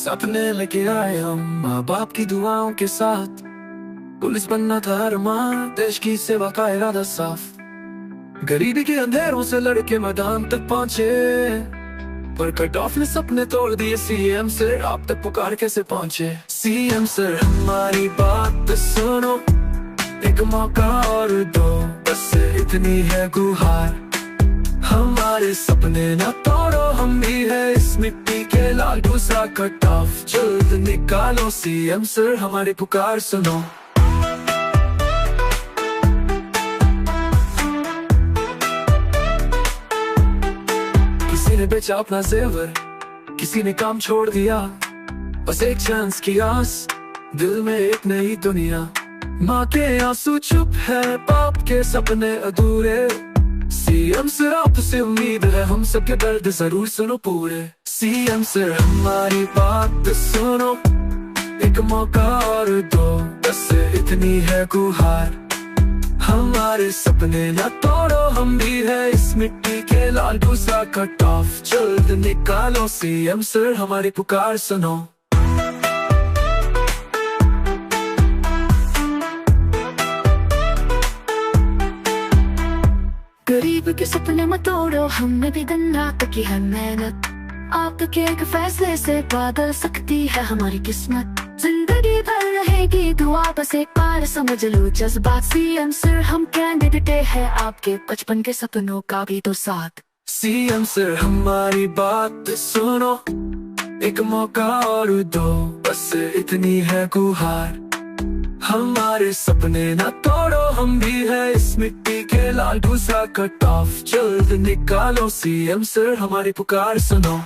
सपने लेके आए हम माँ बाप की दुआओं के साथ। पुलिस बनना था अरमान, देश की सेवा का इरादा साफ। गरीबी के अंधेरों से लड़के मैदान तक पहुंचे, पर कट ऑफ ने सपने तोड़ दिए। सीएम सर आप तक पुकार कैसे पहुंचे? सीएम सर हमारी बात सुनो, एक मौका और दो, बस इतनी है गुहार। हमारे सपने न तोड़ो, हम भी है इस मिट्टी के लाल। दूसरा कट ऑफ जल्द निकालो, सीएम सर हमारी पुकार सुनो। किसी ने बेचा अपना जेवर, किसी ने काम छोड़ दिया, बस एक चांस की आस, दिल में एक नई दुनिया। माँ के आंसू चुप है, बाप के सपने अधूरे। सीएम सर आपसे उम्मीद है, हम सबके दर्द जरूर सुनो पूरे। सीएम सर हमारी बात सुनो, एक मौका और दो, बस इतनी है गुहार। हमारे सपने न तोड़ो, हम भी है इस मिट्टी के लाल। दूसरा कट ऑफ जल्द निकालो, सीएम सर हमारी पुकार सुनो। गरीब के सपने मत तोड़ो, हमने भी दिन रात की है मेहनत। आपके एक फैसले से बदल सकती है हमारी किस्मत। जिंदगी भर रहेगी दुआ, बस एक बार समझ लो जज्बात। सीएम सर हम कैंडिडेट है आपके, बचपन के सपनों का भी तो साथ। सीएम सर हमारी बात सुनो, एक मौका और दो, बस इतनी है गुहार। हमारे सपने न तोड़ो, हम भी है इस मिट्टी के लाल। दूसरा कट ऑफ जल्द निकालो, सीएम सर हमारी पुकार सुनो।